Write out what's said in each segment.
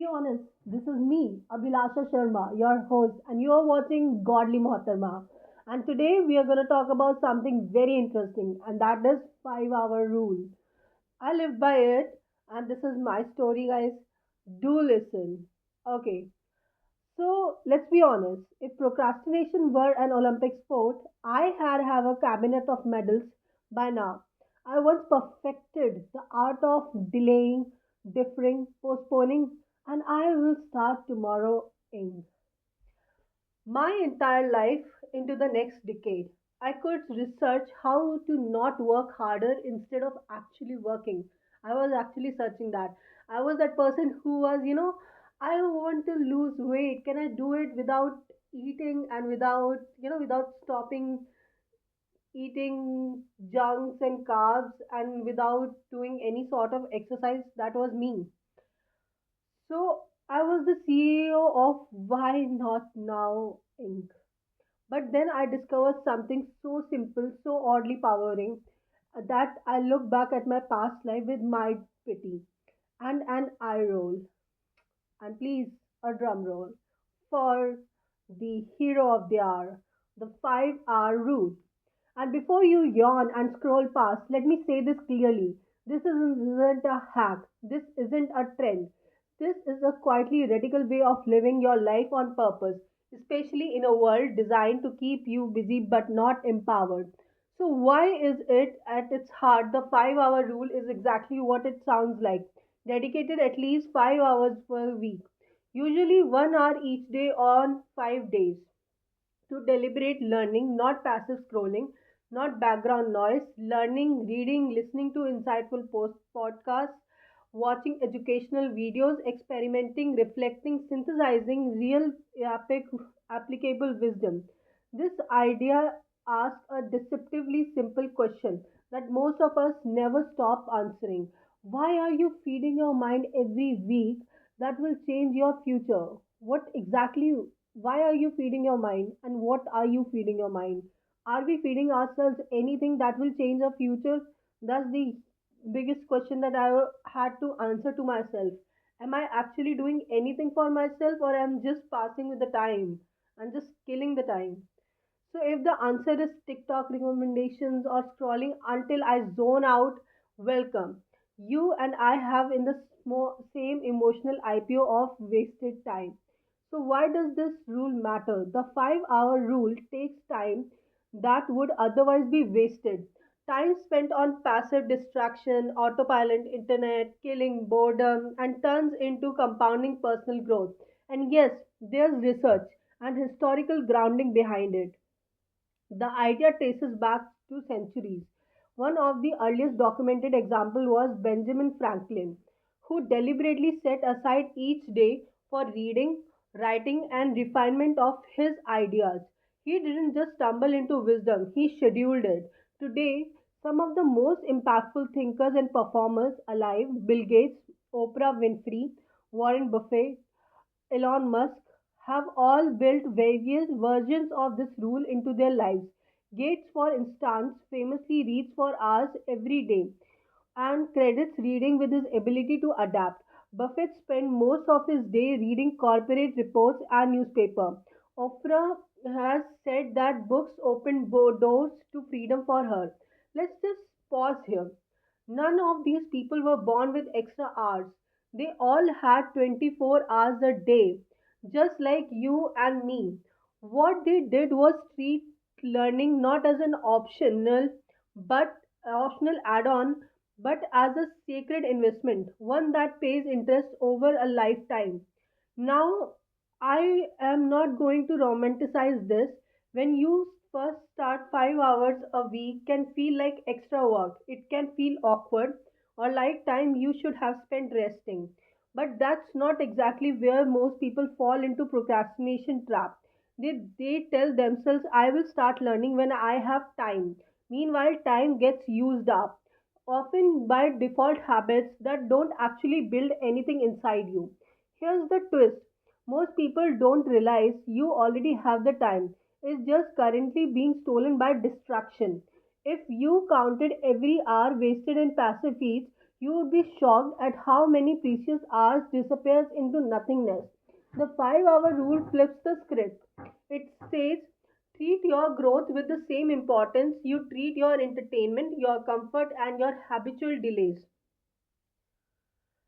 honest, this is me, Abhilasha Sharma, your host, and you are watching Godly Mohattarma. And today we are going to talk about something very interesting, and that is 5 hour rule. I live by it, and this is my story, guys. Do listen. Okay, so let's be honest. If procrastination were an Olympic sport, I had have a cabinet of medals by now. I once perfected the art of delaying, deferring, postponing, and I will start tomorrow in my entire life into the next decade. I could research how to not work harder instead of actually working. I was actually searching that. I was that person who was, I want to lose weight. Can I do it without eating and without stopping eating junks and carbs and without doing any sort of exercise? That was me. So I was the CEO of Why Not Now Inc. But then I discovered something so simple, so oddly powering, that I look back at my past life with mild pity and an eye roll. And please, a drum roll for the hero of the hour, the 5 hour rule. And before you yawn and scroll past, let me say this clearly. This isn't a hack. This isn't a trend. This is a quietly radical way of living your life on purpose, especially in a world designed to keep you busy but not empowered. So, why is it at its heart the 5 hour rule is exactly what it sounds like? Dedicated at least 5 hours per week, usually 1 hour each day on 5 days to deliberate learning, not passive scrolling, not background noise, learning, reading, listening to insightful podcasts, watching educational videos, experimenting, reflecting, synthesizing real applicable wisdom. This idea asks a deceptively simple question that most of us never stop answering. Why are you feeding your mind every week that will change your future? What exactly, why are you feeding your mind, and what are you feeding your mind? Are we feeding ourselves anything that will change our future? That's the biggest question that I had to answer to myself. Am I actually doing anything for myself, or am just passing with the time and just killing the time? So if the answer is TikTok recommendations or scrolling until I zone out, welcome. You and I have in the same emotional IPO of wasted time. So why does this rule matter? The 5 hour rule takes time that would otherwise be wasted. Time spent on passive distraction, autopilot, internet, killing boredom, and turns into compounding personal growth. And yes, there's research and historical grounding behind it. The idea traces back to centuries. One of the earliest documented examples was Benjamin Franklin, who deliberately set aside each day for reading, writing, and refinement of his ideas. He didn't just stumble into wisdom, he scheduled it. Today, some of the most impactful thinkers and performers alive, Bill Gates, Oprah Winfrey, Warren Buffett, Elon Musk, have all built various versions of this rule into their lives. Gates, for instance, famously reads for hours every day and credits reading with his ability to adapt. Buffett spent most of his day reading corporate reports and newspaper. Oprah has said that books opened doors to freedom for her. Let's just pause here. None of these people were born with extra hours. They all had 24 hours a day, just like you and me. What they did was treat learning not as an but optional add-on, but as a sacred investment, one that pays interest over a lifetime. Now, I am not going to romanticize this. When you first start 5 hours a week can feel like extra work. It can feel awkward or like time you should have spent resting. But that's not exactly where most people fall into procrastination trap. They tell themselves I will start learning when I have time. Meanwhile, time gets used up, often by default habits that don't actually build anything inside you. Here's the twist, most people don't realize you already have the time. It's just currently being stolen by distraction. If you counted every hour wasted in passive feeds, You would be shocked at how many precious hours disappears into nothingness. The 5-hour rule flips the script. It says treat your growth with the same importance you treat your entertainment, your comfort, and your habitual delays.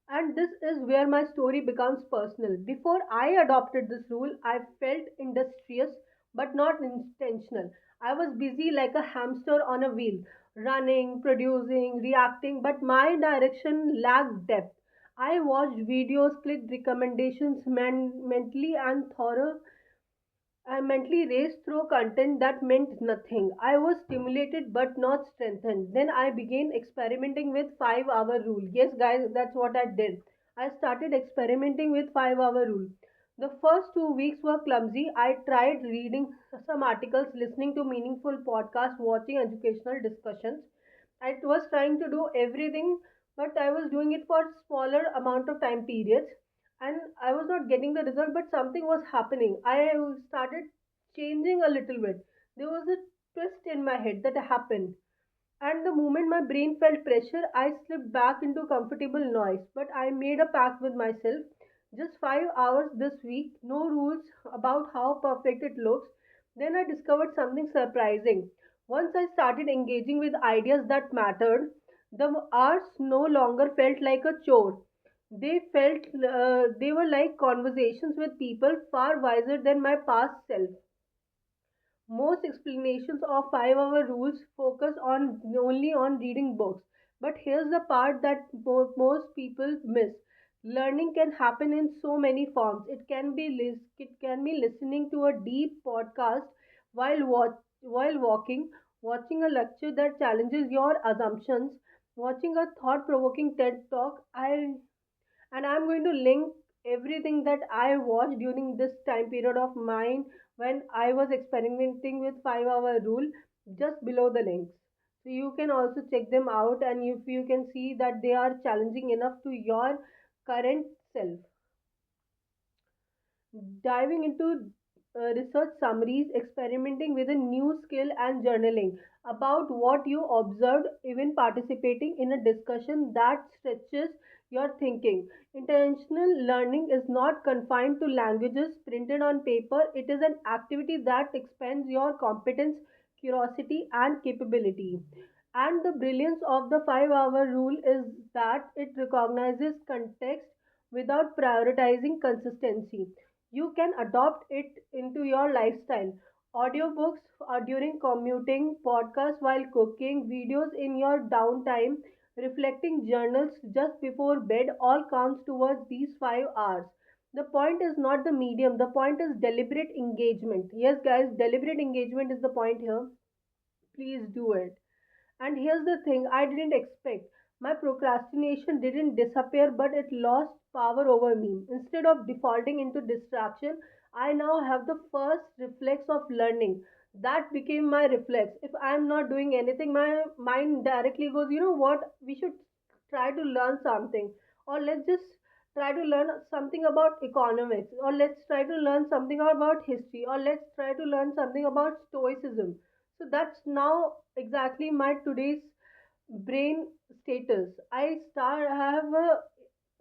And this is where my story becomes personal. Before I adopted this rule, I felt industrious but not intentional. I was busy like a hamster on a wheel, running, producing, reacting, but my direction lacked depth. I watched videos, clicked recommendations mentally, and thorough I mentally raced through content that meant nothing. I was stimulated but not strengthened. Then I began experimenting with 5-hour rule. Yes, guys, that's what I did. I started experimenting with 5-hour rule. The first 2 weeks were clumsy. I tried reading some articles, listening to meaningful podcasts, watching educational discussions. I was trying to do everything, but I was doing it for smaller amount of time periods, and I was not getting the result, but something was happening. I started changing a little bit. There was a twist in my head that happened. And the moment my brain felt pressure, I slipped back into comfortable noise. But I made a pact with myself. Just 5 hours this week, no rules about how perfect it looks. Then I discovered something surprising. Once I started engaging with ideas that mattered, the hours no longer felt like a chore. They were like conversations with people far wiser than my past self. Most explanations of 5-hour rules focus on only on reading books. But here's the part that most people miss. Learning can happen in so many forms. It can be listening to a deep podcast while walking, watching a lecture that challenges your assumptions, watching a thought-provoking TED talk. I'm going to link everything that I watched during this time period of mine when I was experimenting with 5-hour rule just below the links. So you can also check them out, and if you can see that they are challenging enough to your current self. Diving into research summaries, experimenting with a new skill, and journaling about what you observed, even participating in a discussion that stretches your thinking. Intentional learning is not confined to languages printed on paper, it is an activity that expands your competence, curiosity, and capability. And the brilliance of the 5-hour rule is that it recognizes context without prioritizing consistency. You can adopt it into your lifestyle. Audiobooks during commuting, podcasts while cooking, videos in your downtime, reflecting journals just before bed all counts towards these 5 hours. The point is not the medium, the point is deliberate engagement. Yes, guys, deliberate engagement is the point here. Please do it. And here's the thing I didn't expect. My procrastination didn't disappear, but it lost power over me. Instead of defaulting into distraction, I now have the first reflex of learning. That became my reflex. If I'm not doing anything, my mind directly goes, you know what, we should try to learn something. Or let's just try to learn something about economics. Or let's try to learn something about history. Or let's try to learn something about stoicism. So that's now exactly my today's brain status.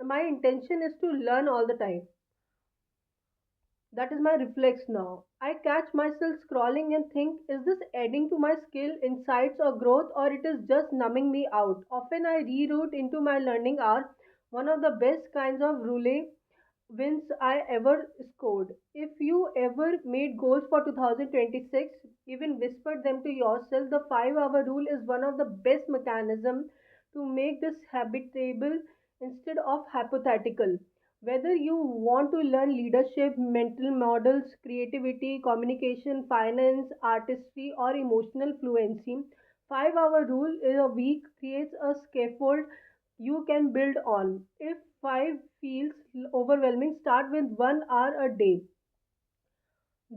My intention is to learn all the time. That is my reflex now. I catch myself scrolling and think, is this adding to my skill, insights, or growth, or it is just numbing me out? Often I reroute into my learning hour, one of the best kinds of roulette wins I ever scored. If you ever made goals for 2026, even whispered them to yourself, the 5-hour rule is one of the best mechanisms to make this habitable instead of hypothetical. Whether you want to learn leadership, mental models, creativity, communication, finance, artistry, or emotional fluency, 5-hour rule in a week creates a scaffold you can build on. If 5 feels overwhelming, start with 1 hour a day.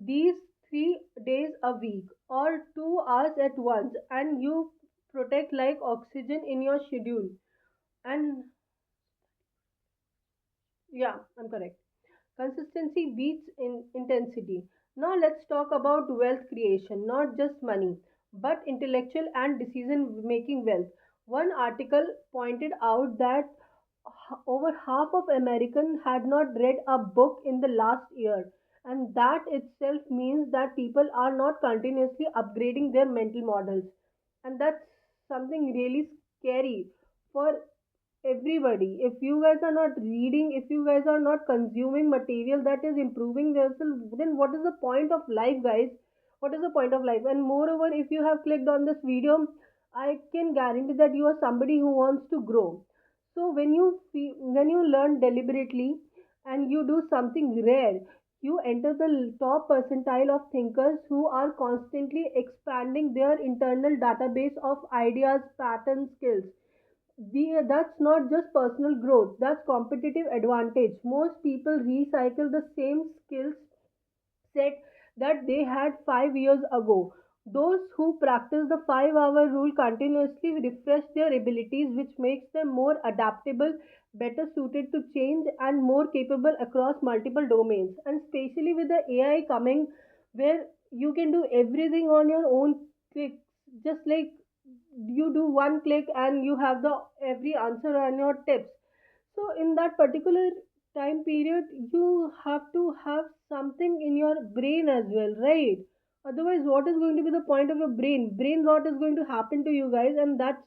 These 3 days a week or 2 hours at once, and you protect like oxygen in your schedule. And yeah, I'm correct. Consistency beats in intensity. Now let's talk about wealth creation, not just money, but intellectual and decision making wealth. One article pointed out that over half of Americans had not read a book in the last year, and that itself means that people are not continuously upgrading their mental models, and that's something really scary for everybody. If you guys are not reading, if you guys are not consuming material that is improving yourself, then what is the point of life, guys? What is the point of life? And moreover, if you have clicked on this video, I can guarantee that you are somebody who wants to grow. So when you learn deliberately and you do something rare, you enter the top percentile of thinkers who are constantly expanding their internal database of ideas, patterns, skills. That's not just personal growth, that's competitive advantage. Most people recycle the same skills set that they had 5 years ago. Those who practice the 5 hour rule continuously refresh their abilities, which makes them more adaptable, better suited to change, and more capable across multiple domains. And especially with the AI coming, where you can do everything on your own click, just like you do one click and you have the every answer on your tips. So in that particular time period, you have to have something in your brain as well, right? Otherwise, what is going to be the point of your brain? Brain rot is going to happen to you guys, and that's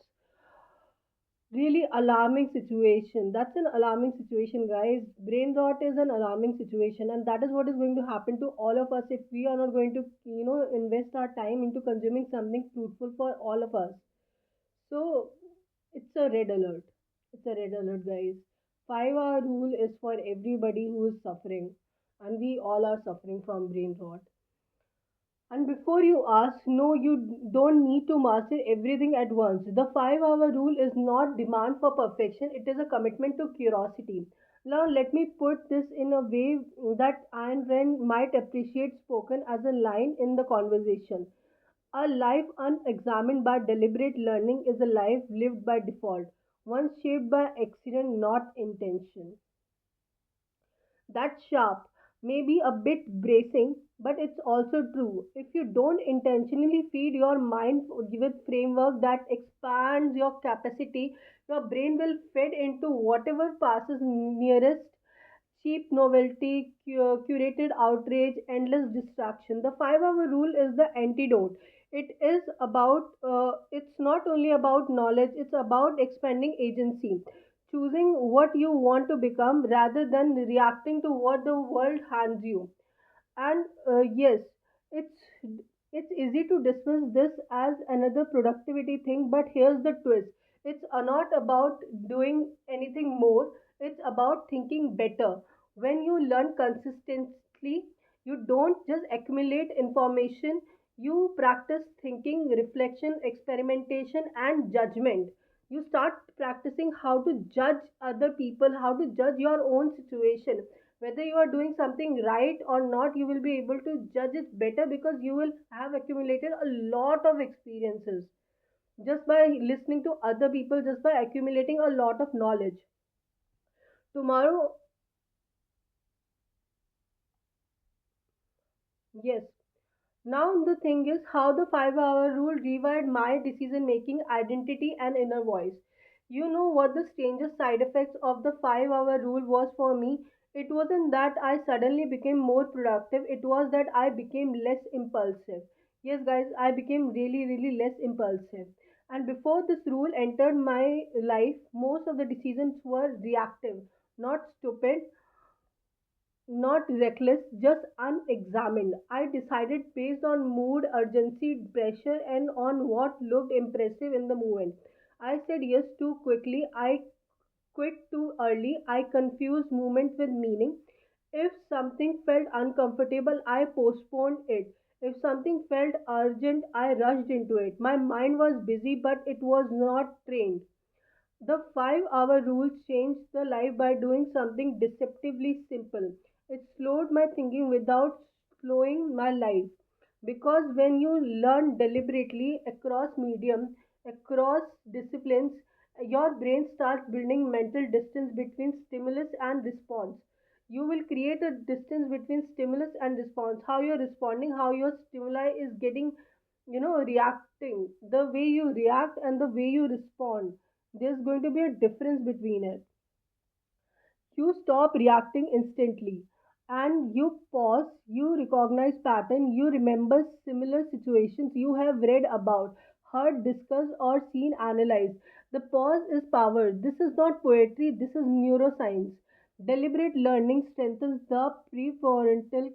really alarming situation. That's an alarming situation, guys. Brain rot is an alarming situation, and that is what is going to happen to all of us if we are not going to, invest our time into consuming something fruitful for all of us. So it's a red alert. It's a red alert, guys. 5 hour rule is for everybody who is suffering, and we all are suffering from brain rot. And before you ask, no, you don't need to master everything at once. The 5 hour rule is not demand for perfection, it is a commitment to curiosity. Now, let me put this in a way that Ayn Rand might appreciate spoken as a line in the conversation. A life unexamined by deliberate learning is a life lived by default, one shaped by accident, not intention. That's sharp, maybe a bit bracing, but it's also true. If you don't intentionally feed your mind with framework that expands your capacity, your brain will feed into whatever passes nearest: cheap novelty, curated outrage, endless distraction. The 5 hour rule is the antidote. It's not only about knowledge, it's about expanding agency, choosing what you want to become rather than reacting to what the world hands you. And yes, it's it's easy to dismiss this as another productivity thing, but here's the twist. It's not about doing anything more, it's about thinking better. When you learn consistently, you don't just accumulate information, you practice thinking, reflection, experimentation, and judgment. You start practicing how to judge other people, how to judge your own situation. Whether you are doing something right or not, you will be able to judge it better because you will have accumulated a lot of experiences just by listening to other people, just by accumulating a lot of knowledge. Tomorrow, yes. Now, the thing is how the 5 hour rule rewired my decision making, identity, and inner voice. You know what the strangest side effects of the 5 hour rule was for me? It wasn't that I suddenly became more productive, it was that I became less impulsive. Yes, guys, I became really, really less impulsive. And before this rule entered my life, most of the decisions were reactive, not stupid, not reckless, just unexamined. I decided based on mood, urgency, pressure, and on what looked impressive in the moment. I said yes too quickly. I quit too early. I confused movement with meaning. If something felt uncomfortable, I postponed it. If something felt urgent, I rushed into it. My mind was busy, but it was not trained. The 5 hour rule changed the life by doing something deceptively simple. It slowed my thinking without slowing my life. Because when you learn deliberately across medium, across disciplines, your brain starts building mental distance between stimulus and response. You will create a distance between stimulus and response. How you're responding, how your stimuli is getting reacting, the way you react and the way you respond, there's going to be a difference between it. You stop reacting instantly and you pause, you recognize pattern, you remember similar situations you have read about, heard, discussed, or seen analyzed. The pause is power. This is not poetry, this is neuroscience. Deliberate learning strengthens the prefrontal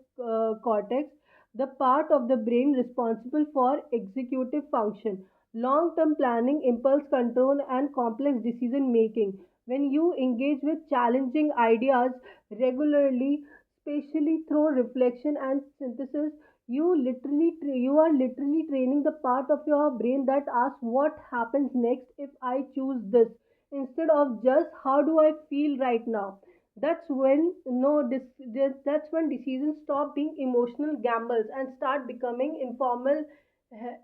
cortex, the part of the brain responsible for executive function, long term planning, impulse control, and complex decision making. When you engage with challenging ideas regularly, especially through reflection and synthesis, you are literally training the part of your brain that asks what happens next if I choose this, instead of just how do I feel right now. That's when no that's when decisions stop being emotional gambles and start becoming informal eh,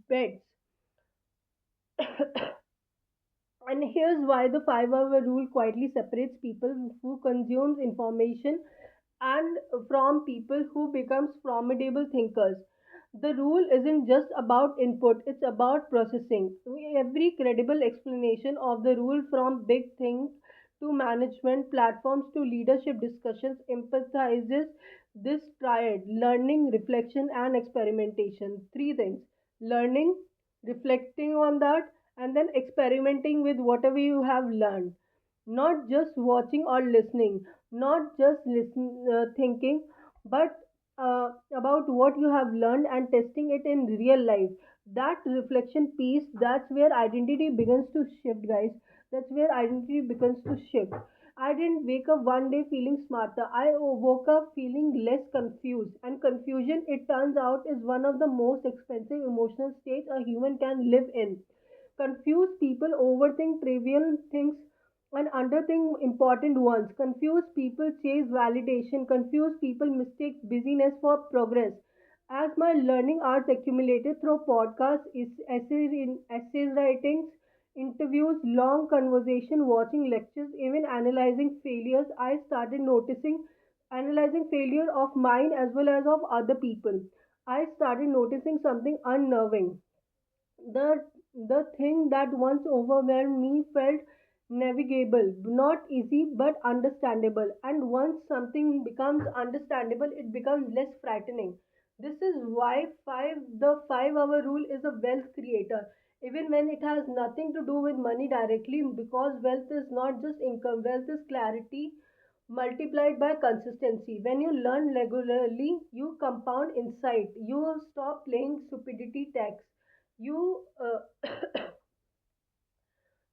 bets. And here's why the 5 hour rule quietly separates people who consumes information and from people who becomes formidable thinkers. The rule isn't just about input, it's about processing. Every credible explanation of the rule, from big think to management platforms to leadership discussions, empathizes this triad: learning, reflection, and experimentation. Three things: learning, reflecting on that, and then experimenting with whatever you have learned. Not just watching or listening, not just thinking, but about what you have learned and testing it in real life. That reflection piece, that's where identity begins to shift, guys. That's where identity begins to shift. I didn't wake up one day feeling smarter. I woke up feeling less confused. And confusion, it turns out, is one of the most expensive emotional states a human can live in. Confused people overthink trivial things and underthink important ones. Confused people chase validation. Confused people mistake busyness for progress. As my learning arts accumulated through podcasts, essays writings, interviews, long conversation, watching lectures, even analyzing failures, I started noticing analyzing failure of mine as well as of other people. I started noticing something unnerving. The thing that once overwhelmed me felt navigable, not easy but understandable. And once something becomes understandable, it becomes less frightening. This is why the 5 hour rule is a wealth creator, even when it has nothing to do with money directly, because wealth is not just income, wealth is clarity multiplied by consistency. When you learn regularly, you compound insight. You stop playing stupidity tax. You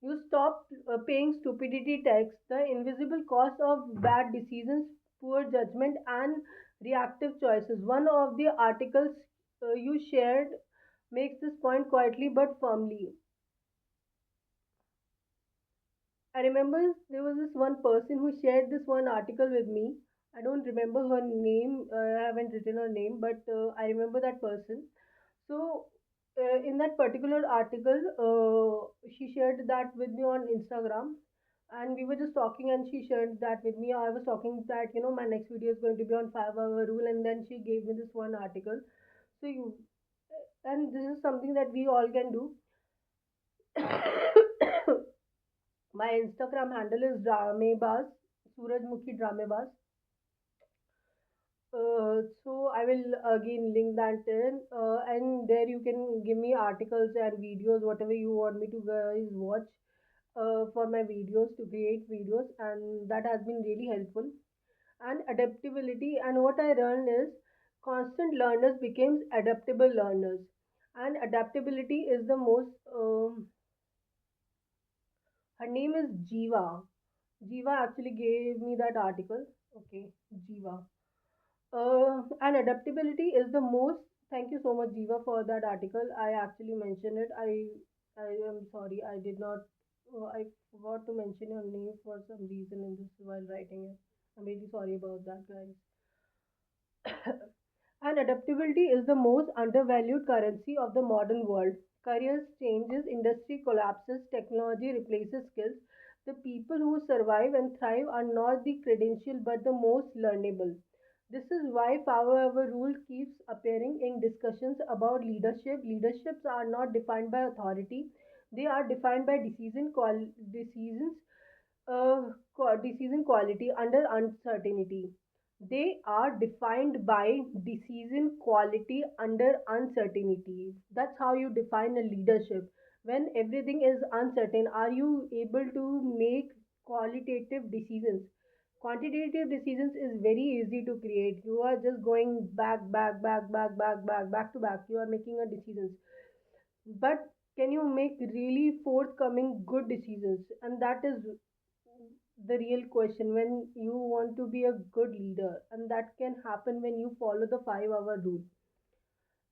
you stop paying stupidity tax, the invisible cost of bad decisions, poor judgment, and reactive choices. One of the articles you shared makes this point quietly but firmly. I remember there was this one person who shared this one article with me. I don't remember her name. I haven't written her name, but I remember that person. So, in that particular article, she shared that with me on Instagram, and we were just talking, and she shared that with me. I was talking that my next video is going to be on 5 hour rule, and then she gave me this one article. So you, and this is something that we all can do. My Instagram handle is Dramebaz, Surajmukhi Dramebaz. So I will again link that in, and there you can give me articles and videos, whatever you want me to guys watch for my videos to create videos, and that has been really helpful. And adaptability, and what I learned is constant learners becomes adaptable learners, and adaptability is the most. Her name is Jiva. Jiva actually gave me that article. Okay, Jiva. And adaptability is the most. Thank you so much, Jiva, for that article. I actually mentioned it. I am sorry, I did not. I forgot to mention your name for some reason in this while writing it. I'm really sorry about that, guys. And adaptability is the most undervalued currency of the modern world. Careers changes, industry collapses, technology replaces skills. The people who survive and thrive are not the credential but the most learnable. This is why power over rule keeps appearing in discussions about leadership. Leaderships are not defined by authority; they are defined by decision quality under uncertainty. They are defined by decision quality under uncertainty. That's how you define a leadership. When everything is uncertain, are you able to make qualitative decisions? Quantitative decisions is very easy to create. You are just going back to back. You are making a decisions. But can you make really forthcoming good decisions? And that is the real question when you want to be a good leader. And that can happen when you follow the 5 hour rule.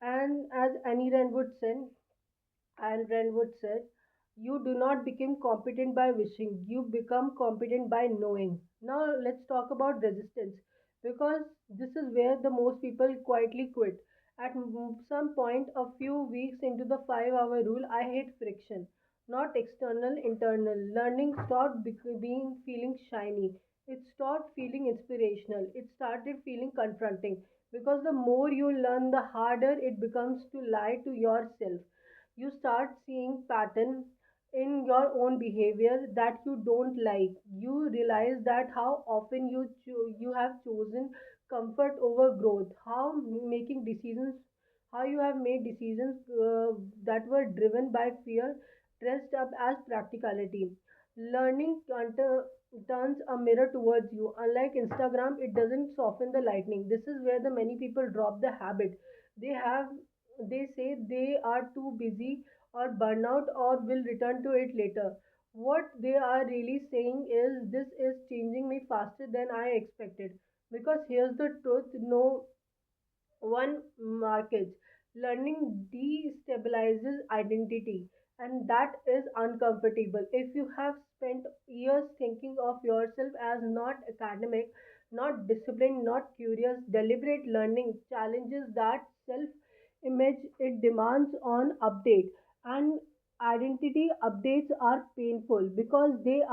And as Annie Renwood said, you do not become competent by wishing, you become competent by knowing. Now, let's talk about resistance because this is where the most people quietly quit. At some point, a few weeks into the 5 hour rule, I hit friction. Not external, internal. Learning stopped being feeling shiny. It stopped feeling inspirational. It started feeling confronting because the more you learn, the harder it becomes to lie to yourself. You start seeing pattern in your own behavior that you don't like. You realize that how often you have chosen comfort over growth, how you have made decisions that were driven by fear dressed up as practicality. Learning turns a mirror towards you. Unlike Instagram, it doesn't soften the lightning. This is where the many people drop the habit. They have they say they are too busy or burnout or will return to it later. What they are really saying is this is changing me faster than I expected. Because here's the truth, no one markets. Learning destabilizes identity, and that is uncomfortable. If you have spent years thinking of yourself as not academic, not disciplined, not curious, deliberate learning challenges that self image. It demands on update, and identity updates are painful because they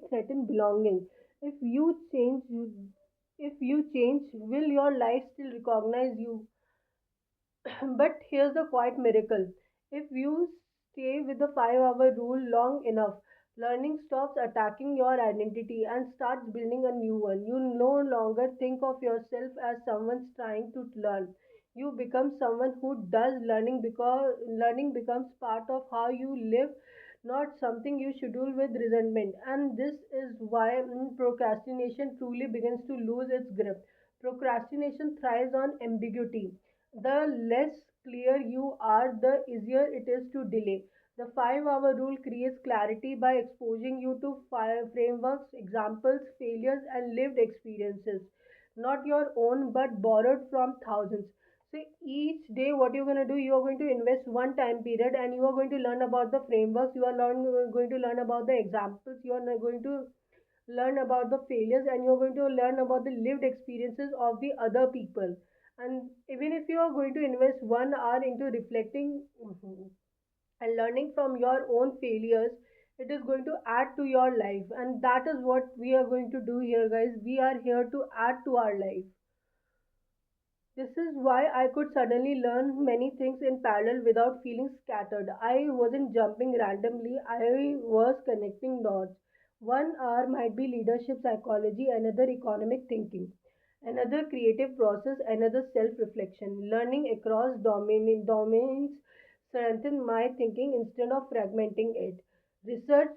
threaten belonging. If you change, will your life still recognize you? But here's the quiet miracle. If you stay with the 5 hour rule long enough, learning stops attacking your identity and starts building a new one. You no longer think of yourself as someone trying to learn. You become someone who does learning because learning becomes part of how you live, not something you schedule with resentment. And this is why procrastination truly begins to lose its grip. Procrastination thrives on ambiguity. The less clear you are, the easier it is to delay. The 5 hour rule creates clarity by exposing you to frameworks, examples, failures, and lived experiences. Not your own, but borrowed from thousands. So each day, what you're going to do, you are going to invest one time period and you are going to learn about the frameworks, going to learn about the examples, you are going to learn about the failures, and you're going to learn about the lived experiences of the other people. And even if you are going to invest 1 hour into reflecting and learning from your own failures, it is going to add to your life. And that is what we are going to do here, guys. We are here to add to our life. This is why I could suddenly learn many things in parallel without feeling scattered. I wasn't jumping randomly, I was connecting dots. 1 hour might be leadership psychology, another economic thinking, another creative process, another self reflection. Learning across domains strengthen my thinking instead of fragmenting it. Research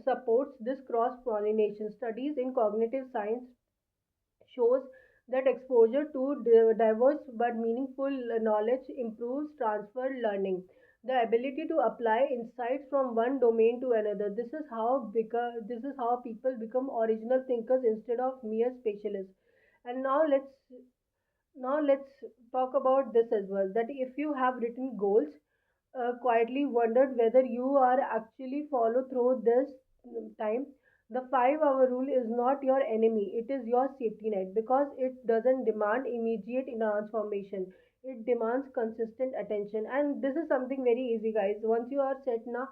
supports this cross pollination. Studies in cognitive science shows that exposure to diverse but meaningful knowledge improves transfer learning, the ability to apply insights from one domain to another. This is how people become original thinkers instead of mere specialists. And now let's talk about this as well, that if you have written goals, quietly wondered whether you are actually follow through this time, the 5 hour rule is not your enemy, it is your safety net because it doesn't demand immediate transformation. It demands consistent attention, and this is something very easy, guys. Once you are set now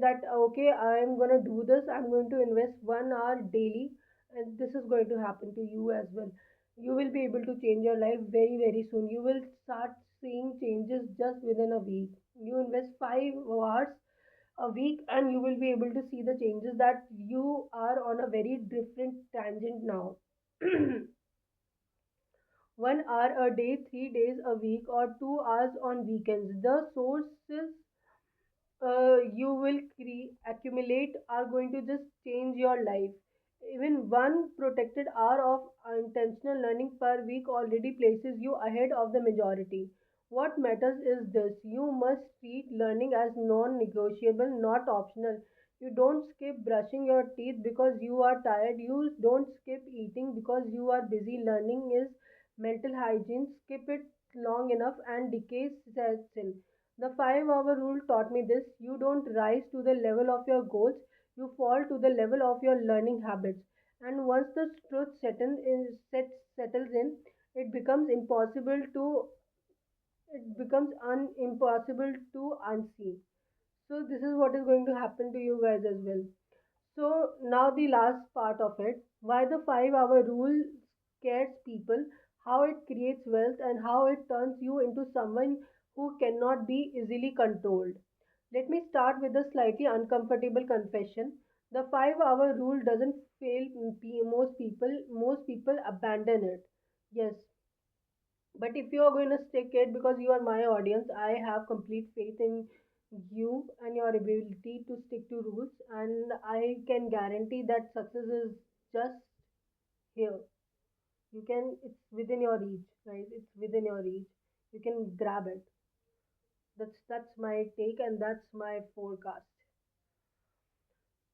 that okay, I'm going to do this, I'm going to invest 1 hour daily And this is going to happen to you as well. You will be able to change your life very, very soon. You will start seeing changes just within a week. You invest 5 hours a week and you will be able to see the changes that you are on a very different tangent now. 1 hour a day, 3 days a week, or 2 hours on weekends. The sources you will accumulate are going to just change your life. Even one protected hour of intentional learning per week already places you ahead of the majority. What matters is this: you must treat learning as non negotiable, not optional. You don't skip brushing your teeth because you are tired. You don't skip eating because you are busy. Learning is mental hygiene. Skip it long enough and decay sets in. The 5 hour rule taught me this: you don't rise to the level of your goals, you fall to the level of your learning habits. And once the truth settles in, it becomes impossible to unsee. So this is what is going to happen to you guys as well. So now the last part of it, why the 5 hour rule scares people, how it creates wealth, and how it turns you into someone who cannot be easily controlled. Let me start with a slightly uncomfortable confession. The 5 hour rule doesn't fail most people abandon it. Yes, but if you are going to stick it because you are my audience, I have complete faith in you and your ability to stick to rules, and I can guarantee that success is just here. It's within your reach, right? It's within your reach. You can grab it. That's my take and that's my forecast.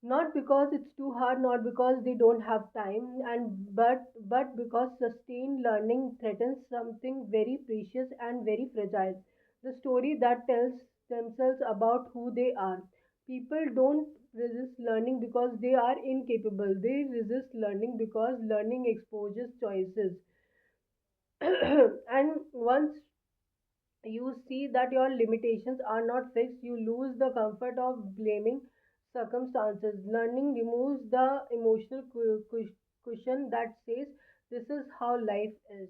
Not because it's too hard, not because they don't have time, and but because sustained learning threatens something very precious and very fragile: the story that tells themselves about who they are. People don't resist learning because they are incapable, they resist learning because learning exposes choices. And once you see that your limitations are not fixed, you lose the comfort of blaming circumstances. Learning removes the emotional cushion that says, this is how life is.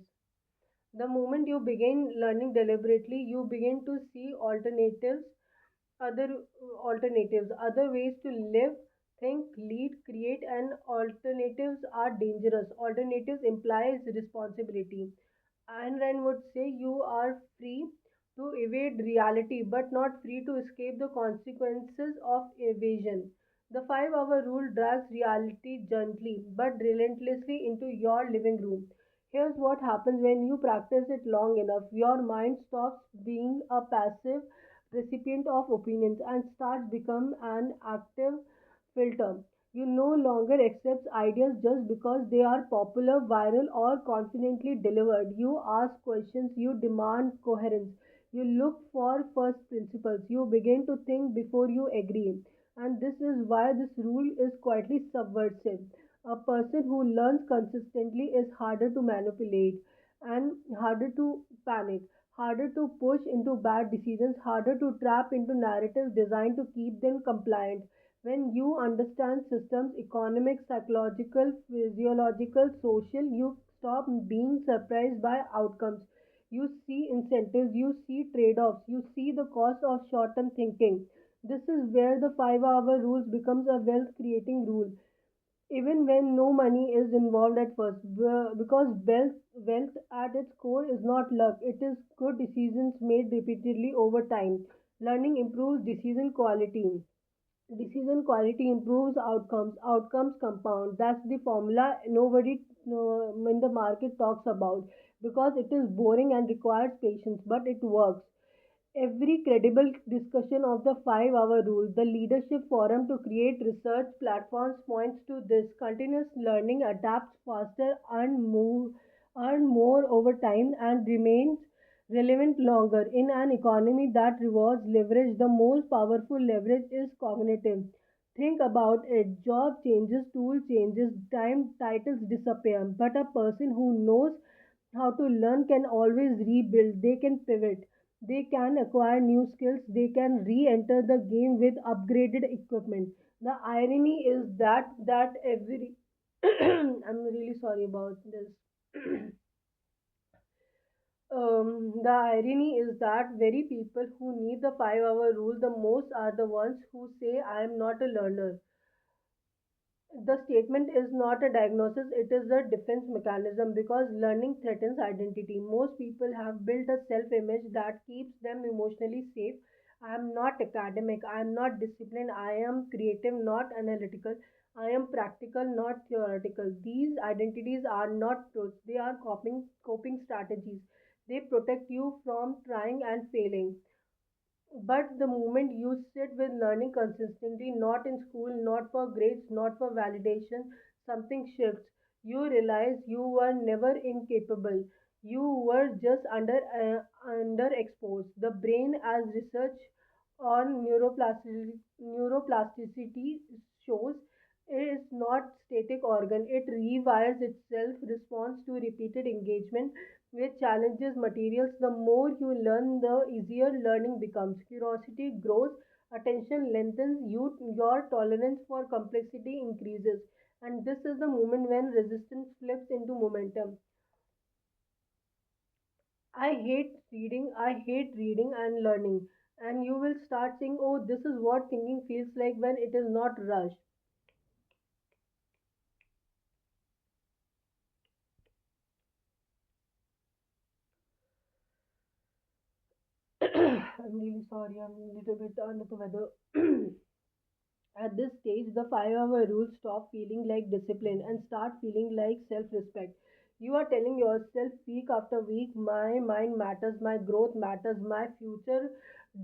The moment you begin learning deliberately, you begin to see other other ways to live, think, lead, create, and alternatives are dangerous. Alternatives implies responsibility. Ayn Rand would say you are free to evade reality, but not free to escape the consequences of evasion. The 5 hour rule drags reality gently but relentlessly into your living room. Here's what happens when you practice it long enough: your mind stops being a passive recipient of opinions and starts become an active filter. You no longer accept ideas just because they are popular, viral, or confidently delivered. You ask questions, you demand coherence, you look for first principles, you begin to think before you agree. And this is why this rule is quietly subversive. A person who learns consistently is harder to manipulate and harder to panic, harder to push into bad decisions, harder to trap into narratives designed to keep them compliant. When you understand systems, economic, psychological, physiological, social, you stop being surprised by outcomes. You see incentives, you see trade offs, you see the cost of short term thinking. This is where the 5 hour rules becomes a wealth creating rule, even when no money is involved at first. Because wealth at its core is not luck, it is good decisions made repeatedly over time. Learning improves decision quality improves outcomes compound. That's the formula nobody in the market talks about because it is boring and requires patience, but it works. Every credible discussion of the 5 hour rule, the leadership forum to create research platforms points to this. Continuous learning adapts faster, earn more over time, and remains relevant longer. In an economy that rewards leverage, the most powerful leverage is cognitive. Think about it. Job changes, tool changes, time titles disappear. But a person who knows how to learn can always rebuild. They can pivot. They can acquire new skills. They can re-enter the game with upgraded equipment. The irony is that every I'm really sorry about this. The irony is that very people who need the 5 hour rule the most are the ones who say, I am not a learner. The statement is not a diagnosis, it is a defense mechanism because learning threatens identity. Most people have built a self image that keeps them emotionally safe. I am not academic, I am not disciplined, I am creative, not analytical, I am practical, not theoretical. These identities are not truths, they are coping strategies. They protect you from trying and failing. But the moment you sit with learning consistently, not in school, not for grades, not for validation, something shifts. You realize you were never incapable. You were just underexposed. The brain, as research on neuroplasticity shows, is not static organ. It rewires itself, responds to repeated engagement with challenges materials. The more you learn, the easier learning becomes. Curiosity grows, attention lengthens, your tolerance for complexity increases. And this is the moment when resistance flips into momentum. I hate reading and learning. And you will start saying, oh, this is what thinking feels like when it is not rushed. I'm really sorry, I'm a little bit under the weather. At this stage, the 5 hour rule stop feeling like discipline and start feeling like self respect. You are telling yourself week after week, my mind matters, my growth matters, my future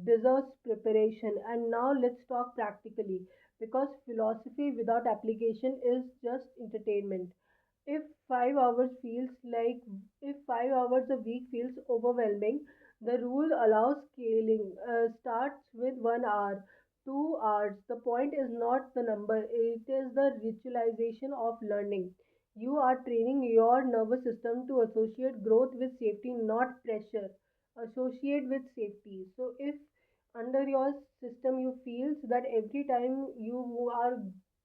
deserves preparation. And now let's talk practically because philosophy without application is just entertainment. If 5 hours feels like if 5 hours a week feels overwhelming, the rule allows scaling. Starts with 1 hour, 2 hours. The point is not the number; it is the ritualization of learning. You are training your nervous system to associate growth with safety, not pressure. Associate with safety. So if under your system you feel that every time you are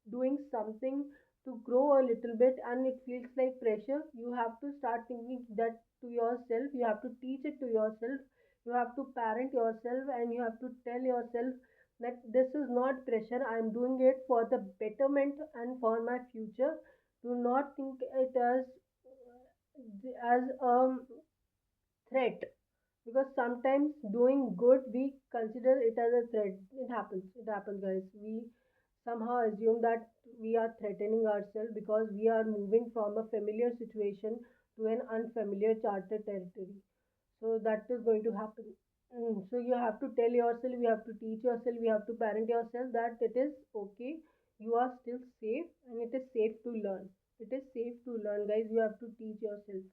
doing something to grow a little bit and it feels like pressure, you have to start thinking that to yourself, you have to teach it to yourself, you have to parent yourself, and you have to tell yourself that this is not pressure, I am doing it for the betterment and for my future. Do not think it as a threat, because sometimes doing good we consider it as a threat. It happens guys. We somehow assume that we are threatening ourselves because we are moving from a familiar situation to an unfamiliar charted territory. So that is going to happen. So you have to tell yourself, you have to teach yourself, you have to parent yourself that it is okay, you are still safe, and it is safe to learn. It is safe to learn, guys. You have to teach yourself.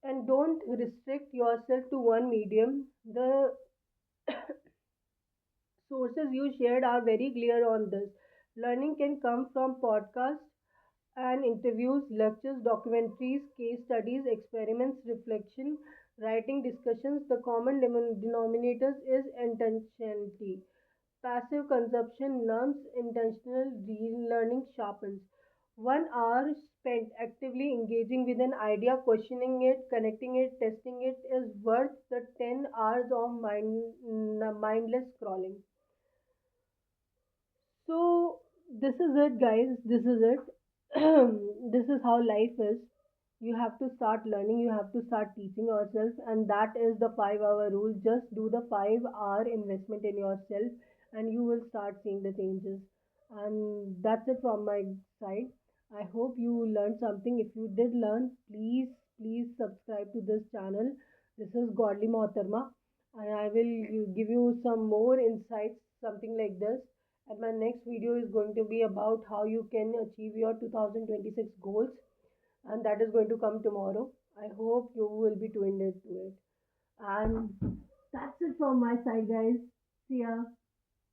And don't restrict yourself to one medium. The sources you shared are very clear on this. Learning can come from podcasts and interviews, lectures, documentaries, case studies, experiments, reflection, writing, discussions. The common denominators is intentionality. Passive consumption numbs, intentional relearning sharpens. 1 hour spent actively engaging with an idea, questioning it, connecting it, testing it is worth the 10 hours of mindless scrolling. So, this is it, guys. This is it. This is how life is. You have to start learning, you have to start teaching yourself, and that is the 5 hour rule. Just do the 5 hour investment in yourself, and you will start seeing the changes. And that's it from my side. I hope you learned something. If you did learn, please subscribe to this channel. This is Godly Moharma, and I will give you some more insights, something like this. And my next video is going to be about how you can achieve your 2026 goals, and that is going to come tomorrow. I hope you will be tuned into it. And that's it from my side, guys. See ya.